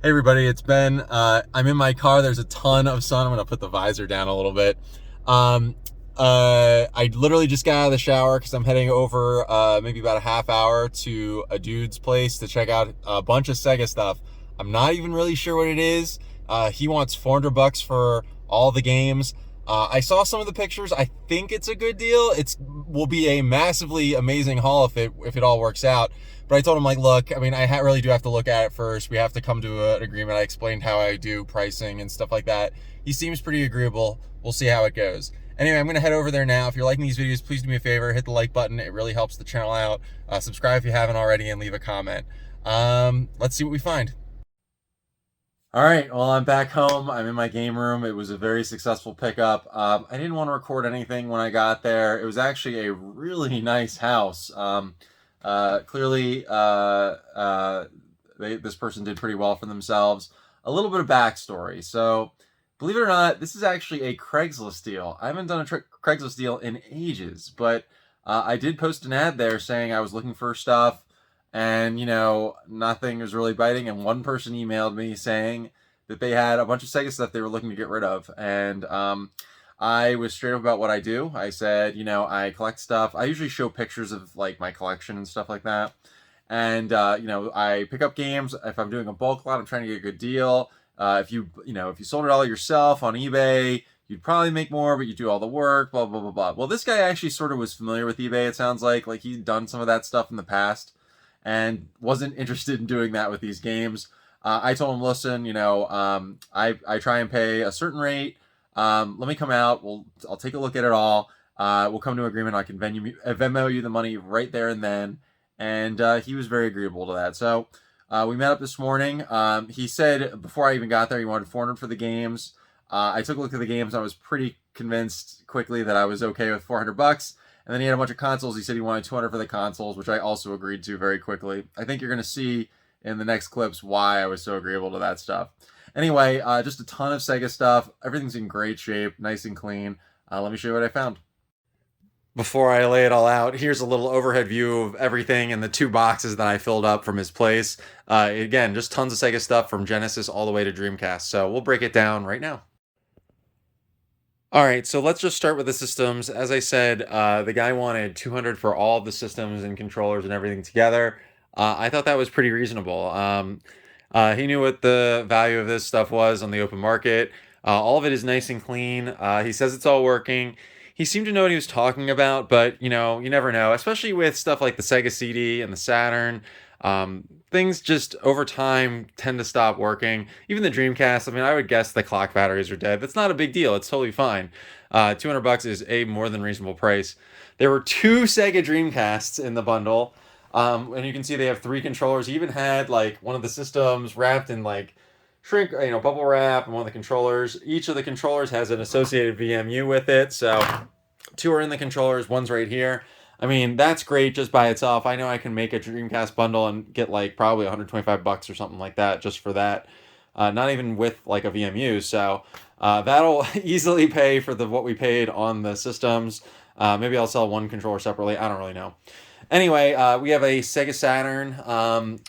Hey everybody, it's Ben. I'm in my car. There's a ton of sun. I'm gonna put the visor down a little bit. Um, I literally just got out of the shower because I'm heading over maybe about a half hour to a dude's place to check out a bunch of Sega stuff. I'm not even really sure what it is. He wants $400 for all the games. I saw some of the pictures. I think it's a good deal. It's will be a massively amazing haul if it all works out. But I told him, like, look, I mean, I really do have to look at it first. We have to come to an agreement. I explained how I do pricing and stuff like that. He seems pretty agreeable. We'll see how it goes. Anyway, I'm going to head over there now. If you're liking these videos, please do me a favor. Hit the like button. It really helps the channel out. Subscribe if you haven't already and leave a comment. Let's see what we find. All right, well, I'm back home. I'm in my game room. It was a very successful pickup. I didn't want to record anything when I got there. It was actually a really nice house. Clearly, this person did pretty well for themselves. A little bit of backstory. So, believe it or not, this is actually a Craigslist deal. I haven't done a Craigslist deal in ages, but I did post an ad there saying I was looking for stuff, and, you know, nothing was really biting. And one person emailed me saying that they had a bunch of Sega stuff they were looking to get rid of. And I was straight up about what I do. I said, you know, I collect stuff. I usually show pictures of like my collection and stuff like that. And you know, I pick up games. If I'm doing a bulk lot, I'm trying to get a good deal. If you sold it all yourself on eBay, you'd probably make more, but you do all the work, blah, blah, blah, blah. Well, this guy actually sort of was familiar with eBay, it sounds like he'd done some of that stuff in the past and wasn't interested in doing that with these games. I told him, listen, you know, I try and pay a certain rate. Let me come out. I'll take a look at it all. We'll come to an agreement. I can Venmo you the money right there and then. And he was very agreeable to that. So we met up this morning. He said before I even got there, he wanted 400 for the games. I took a look at the games. I was pretty convinced quickly that I was okay with $400. And then he had a bunch of consoles. He said he wanted 200 for the consoles, which I also agreed to very quickly. I think you're going to see in the next clips why I was so agreeable to that stuff. Anyway, just a ton of Sega stuff. Everything's in great shape, nice and clean. Let me show you what I found. Before I lay it all out, here's a little overhead view of everything in the two boxes that I filled up from his place. Again, just tons of Sega stuff from Genesis all the way to Dreamcast. So we'll break it down right now. All right, so let's just start with the systems. As I said, the guy wanted 200 for all of the systems and controllers and everything together. I thought that was pretty reasonable. He knew what the value of this stuff was on the open market. All of it is nice and clean. He says it's all working. He seemed to know what he was talking about, but, you know, you never know, especially with stuff like the Sega CD and the Saturn. Things just over time tend to stop working. Even the Dreamcast, I mean, I would guess the clock batteries are dead. That's not a big deal. It's totally fine. $200 is a more than reasonable price. There were two Sega Dreamcasts in the bundle. And you can see they have 3 controllers. He even had like one of the systems wrapped in like bubble wrap, and one of the controllers. Each of the controllers has an associated VMU with it. So 2 are in the controllers, one's right here. I mean, that's great just by itself. I know I can make a Dreamcast bundle and get like probably $125 or something like that just for that. Not even with like a VMU. So that'll easily pay for what we paid on the systems. Maybe I'll sell one controller separately. I don't really know. Anyway, we have a Sega Saturn.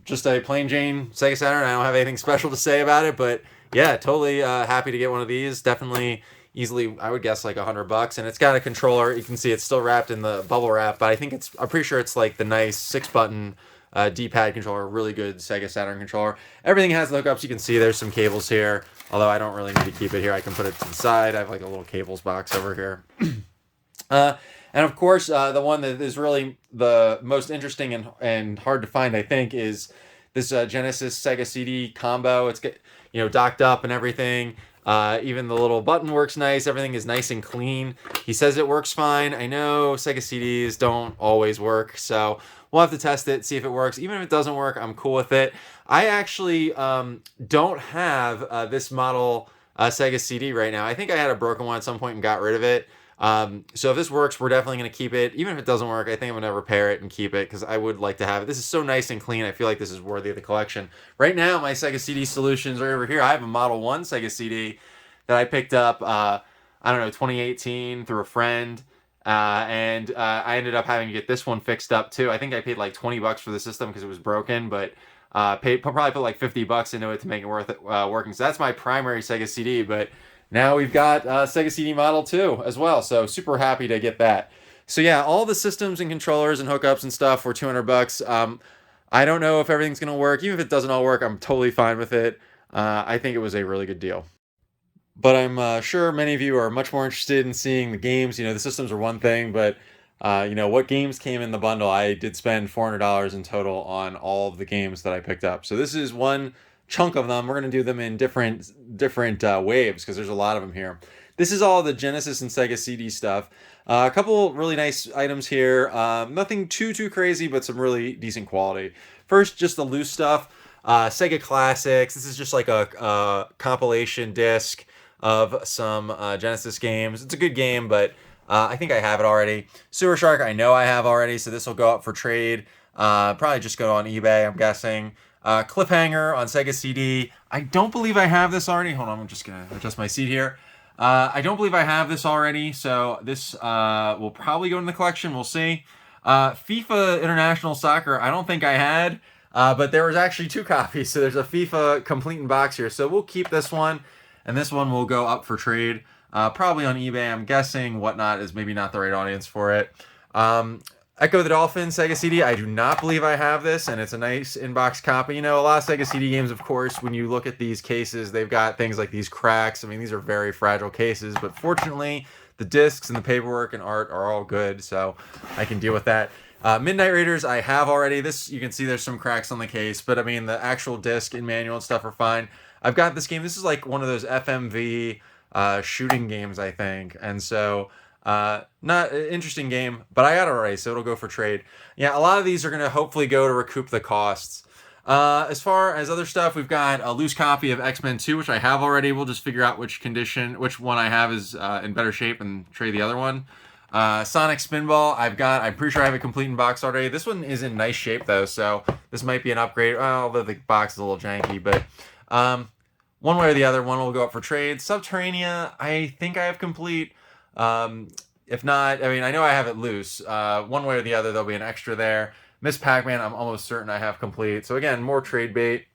Just a plain Jane Sega Saturn. I don't have anything special to say about it, but yeah, totally happy to get one of these. Definitely easily, I would guess like $100. And it's got a controller. You can see it's still wrapped in the bubble wrap, but I'm pretty sure it's like the nice 6-button D-pad controller. Really good Sega Saturn controller. Everything has the hookups. You can see there's some cables here, although I don't really need to keep it here. I can put it to the side. I have like a little cables box over here. And of course, the one that is really the most interesting and hard to find, I think, is this Genesis Sega CD combo. It's docked up and everything. Even the little button works nice. Everything is nice and clean. He says it works fine. I know Sega CDs don't always work, so we'll have to test it, see if it works. Even if it doesn't work, I'm cool with it. I actually don't have this model Sega CD right now. I think I had a broken one at some point and got rid of it. So if this works, we're definitely going to keep it. Even if it doesn't work, I think I'm going to repair it and keep it because I would like to have it. This is so nice and clean. I feel like this is worthy of the collection. Right now, my Sega CD solutions are over here. I have a Model 1 Sega CD that I picked up, 2018 through a friend. And I ended up having to get this one fixed up too. I think I paid like $20 for the system because it was broken, but Probably put like $50 into it to make it worth it working. So that's my primary Sega CD, but now we've got Sega CD Model 2 as well. So super happy to get that. So yeah, all the systems and controllers and hookups and stuff were $200. I don't know if everything's gonna work. Even if it doesn't all work, I'm totally fine with it. I think it was a really good deal. But I'm sure many of you are much more interested in seeing the games. The systems are one thing, but what games came in the bundle. I did spend $400 in total on all of the games that I picked up. So this is one chunk of them. We're going to do them in different waves because there's a lot of them here. This is all the Genesis and Sega CD stuff. A couple really nice items here. Nothing too crazy, but some really decent quality. First, just the loose stuff. Sega Classics. This is just like a compilation disc of some Genesis games. It's a good game, but I think I have it already. Sewer Shark, I know I have already, so this will go up for trade. Probably just go on eBay, I'm guessing. Cliffhanger on Sega CD. I don't believe I have this already. Hold on, I'm just going to adjust my seat here. I don't believe I have this already, so this will probably go in the collection. We'll see. FIFA International Soccer, I don't think I had, but there was actually 2 copies, so there's a FIFA complete in box here. So we'll keep this one, and this one will go up for trade. Probably on eBay, I'm guessing. Whatnot is maybe not the right audience for it. Echo the Dolphin Sega CD. I do not believe I have this, and it's a nice in-box copy. A lot of Sega CD games, of course, when you look at these cases, they've got things like these cracks. I mean, these are very fragile cases, but fortunately, the discs and the paperwork and art are all good, so I can deal with that. Midnight Raiders, I have already. This, you can see there's some cracks on the case, but I mean, the actual disc and manual and stuff are fine. I've got this game. This is like one of those FMV shooting games, I think, and so not an interesting game, but I got it already, so it'll go for trade. Yeah, a lot of these are going to hopefully go to recoup the costs. As far as other stuff, we've got a loose copy of X-Men 2, which I have already. We'll just figure out which one I have is in better shape and trade the other one. Sonic Spinball, I'm pretty sure I have it complete in box already. This one is in nice shape though, so this might be an upgrade, although the box is a little janky, but one way or the other, one will go up for trade. Subterranea, I think I have complete. If not, I mean, I know I have it loose. One way or the other, there'll be an extra there. Miss Pac-Man, I'm almost certain I have complete. So again, more trade bait.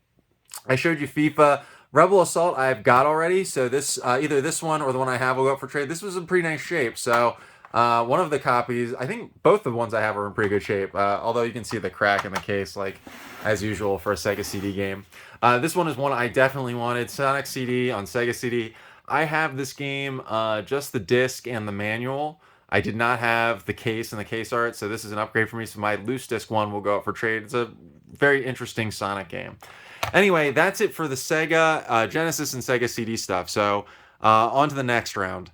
I showed you FIFA. Rebel Assault, I've got already. So this, either this one or the one I have will go up for trade. This was in pretty nice shape. So one of the copies, I think both the ones I have are in pretty good shape. Although you can see the crack in the case, like as usual for a Sega CD game. This one is one I definitely wanted. Sonic CD on Sega CD. I have this game, just the disc and the manual. I did not have the case and the case art, so this is an upgrade for me. So my loose disc one will go up for trade. It's a very interesting Sonic game. Anyway, that's it for the Sega, Genesis, and Sega CD stuff. So on to the next round.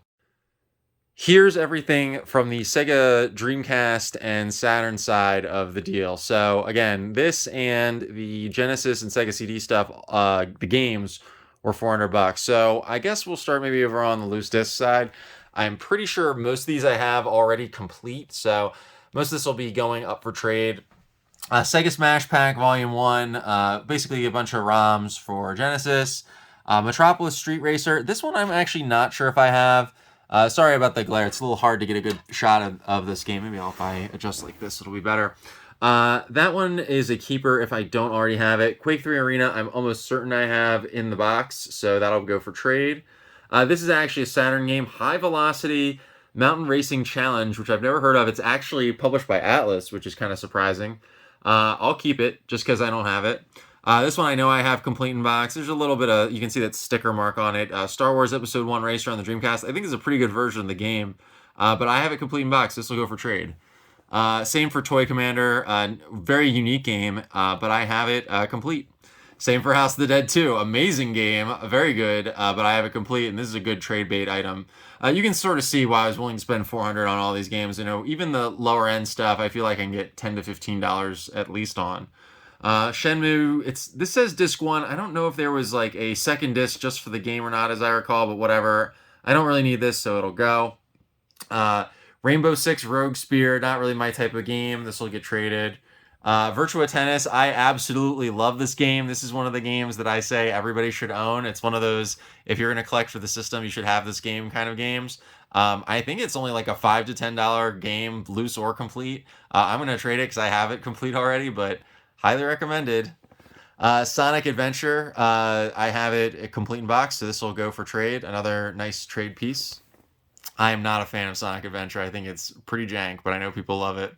Here's everything from the Sega Dreamcast and Saturn side of the deal. So again, this and the Genesis and Sega CD stuff, the games were $400. So I guess we'll start maybe over on the loose disc side. I'm pretty sure most of these I have already complete, so most of this will be going up for trade. Sega Smash Pack Volume 1, basically a bunch of ROMs for Genesis. Metropolis Street Racer. This one I'm actually not sure if I have. Sorry about the glare. It's a little hard to get a good shot of this game. Maybe if I adjust like this, it'll be better. That one is a keeper if I don't already have it. Quake 3 Arena, I'm almost certain I have in the box, so that'll go for trade. This is actually a Saturn game, High Velocity Mountain Racing Challenge, which I've never heard of. It's actually published by Atlas, which is kind of surprising. I'll keep it just because I don't have it. This one I know I have complete in box. There's a little bit of, you can see that sticker mark on it. Star Wars Episode 1 Racer on the Dreamcast. I think it's a pretty good version of the game, but I have it complete in box. This will go for trade. Same for Toy Commander. Very unique game, but I have it complete. Same for House of the Dead 2. Amazing game, very good, but I have it complete, and this is a good trade bait item. You can sort of see why I was willing to spend $400 on all these games. Even the lower end stuff, I feel like I can get $10 to $15 at least on. Shenmue, this says disc 1. I don't know if there was like a second disc just for the game or not, as I recall, but whatever. I don't really need this, so it'll go. Rainbow Six Rogue Spear, not really my type of game. This will get traded. Virtua Tennis, I absolutely love this game. This is one of the games that I say everybody should own. It's one of those, if you're going to collect for the system, you should have this game kind of games. I think it's only like a $5 to $10 game, loose or complete. I'm going to trade it because I have it complete already, but highly recommended. Sonic Adventure, I have it a complete in box, so this will go for trade. Another nice trade piece. I am not a fan of Sonic Adventure. I think it's pretty jank, but I know people love it.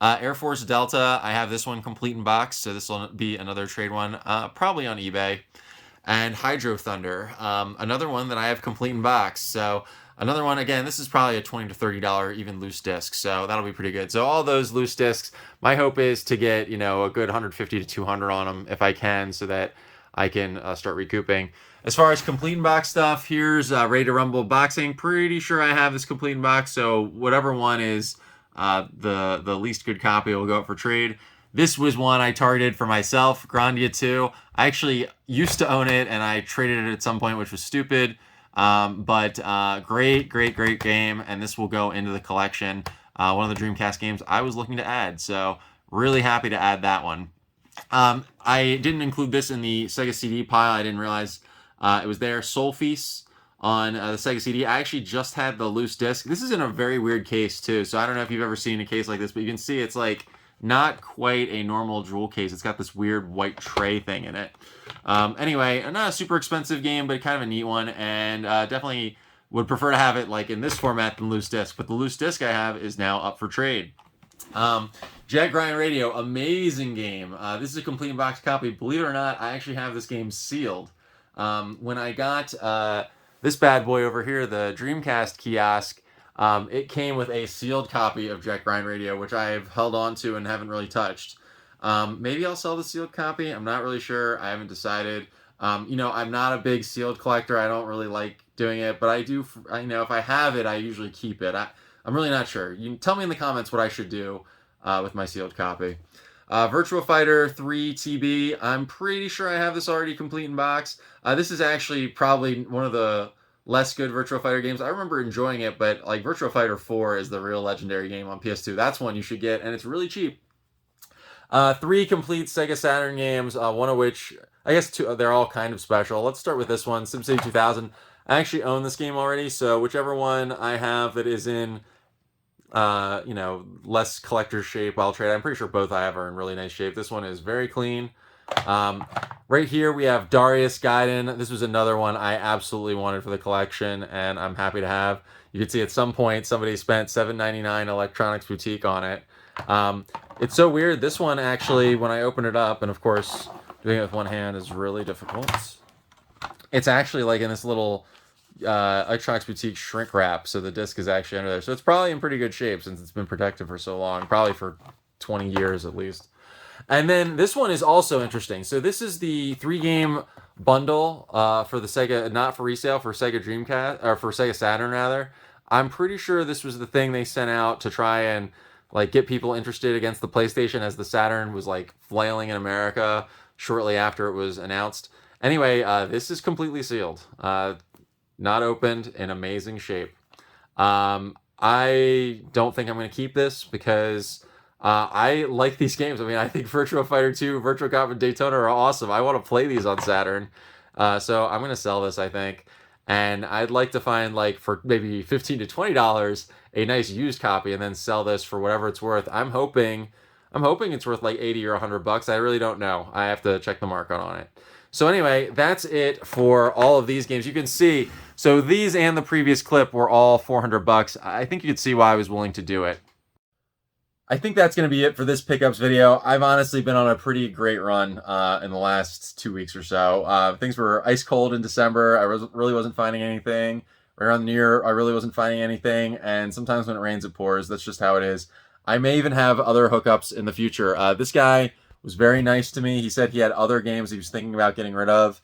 Air Force Delta, I have this one complete in box, so this will be another trade one, probably on eBay. And Hydro Thunder, another one that I have complete in box. So another one, again, this is probably a $20 to $30 even loose disc, so that'll be pretty good. So all those loose discs, my hope is to get, a good 150 to 200 on them if I can, so that I can start recouping. As far as complete in box stuff, here's Ready to Rumble Boxing. Pretty sure I have this complete in box, so whatever one is the least good copy will go up for trade. This was one I targeted for myself, Grandia 2. I actually used to own it, and I traded it at some point, which was stupid. But great game, and this will go into the collection. One of the Dreamcast games I was looking to add, so really happy to add that one. I didn't include this in the Sega CD pile. I didn't realize it was there. Soul Feast on the Sega CD. I actually just had the loose disc. This is in a very weird case, too, so I don't know if you've ever seen a case like this, but you can see it's like not quite a normal jewel case. It's got this weird white tray thing in it. Anyway, not a super expensive game, but kind of a neat one, and definitely would prefer to have it like in this format than loose disc. But the loose disc I have is now up for trade. Jet Grind Radio, amazing game. This is a complete box copy. Believe it or not, I actually have this game sealed. When I got this bad boy over here, the Dreamcast kiosk, it came with a sealed copy of Jet Grind Radio, which I've held on to and haven't really touched. Maybe I'll sell the sealed copy. I'm not really sure. I haven't decided. I'm not a big sealed collector. I don't really like doing it, but I do. If I have it, I usually keep it. I'm really not sure. You can tell me in the comments what I should do with my sealed copy. Virtua Fighter 3 TB. I'm pretty sure I have this already complete in box. This is actually probably one of the less good Virtua Fighter games. I remember enjoying it, but like Virtua Fighter 4 is the real legendary game on PS2. That's one you should get, and it's really cheap. 3 complete Sega Saturn games, one of which, I guess they're all kind of special. Let's start with this one, SimCity 2000. I actually own this game already, so whichever one I have that is in, less collector's shape, I'll trade. I'm pretty sure both I have are in really nice shape. This one is very clean. Right here we have Darius Gaiden. This was another one I absolutely wanted for the collection, and I'm happy to have. You can see at some point somebody spent $7.99 Electronics Boutique on it. It's so weird. This one actually, when I open it up, and of course doing it with one hand is really difficult, it's actually like in this little Electronics Boutique shrink wrap, so the disc is actually under there. So it's probably in pretty good shape since it's been protected for so long, probably for 20 years at least. And then this one is also interesting. So this is the 3-game bundle for the Sega, not for resale, for Sega Dreamcast, or for Sega Saturn rather. I'm pretty sure this was the thing they sent out to try and like get people interested against the PlayStation, as the Saturn was like flailing in America shortly after it was announced. Anyway, this is completely sealed, not opened, in amazing shape. I don't think I'm going to keep this because I like these games. I mean, I think Virtua Fighter 2, Virtua Cop, and Daytona are awesome. I want to play these on Saturn. So I'm going to sell this, I think. And I'd like to find, like, for maybe $15 to $20, a nice used copy, and then sell this for whatever it's worth. I'm hoping it's worth like 80 or $100. I really don't know. I have to check the market on it. So anyway, that's it for all of these games. You can see, so these and the previous clip were all $400. I think you can see why I was willing to do it. I think that's going to be it for this pickups video. I've honestly been on a pretty great run in the last 2 weeks or so. Things were ice cold in December. I really wasn't finding anything. Right around the New Year, I really wasn't finding anything. And sometimes when it rains, it pours. That's just how it is. I may even have other hookups in the future. This guy was very nice to me. He said he had other games he was thinking about getting rid of.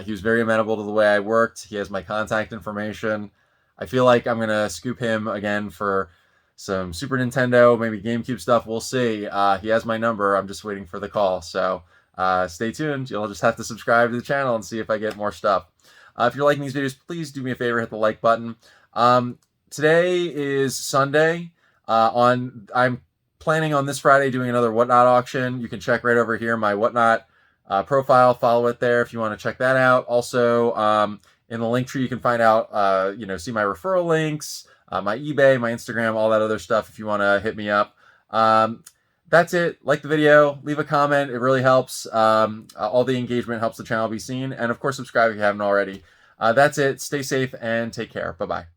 He was very amenable to the way I worked. He has my contact information. I feel like I'm going to scoop him again for some Super Nintendo, maybe GameCube stuff. We'll see. He has my number. I'm just waiting for the call. So stay tuned. You'll just have to subscribe to the channel and see if I get more stuff. If you're liking these videos, please do me a favor, hit the like button. Today is Sunday. I'm planning on this Friday doing another Whatnot auction. You can check right over here my Whatnot profile. Follow it there if you want to check that out. Also, in the link tree, you can find out, see my referral links, my eBay, my Instagram, all that other stuff if you want to hit me up. that's it. Like the video, leave a comment. It really helps. All the engagement helps the channel be seen. And of course, subscribe if you haven't already. That's it. Stay safe and take care. Bye-bye.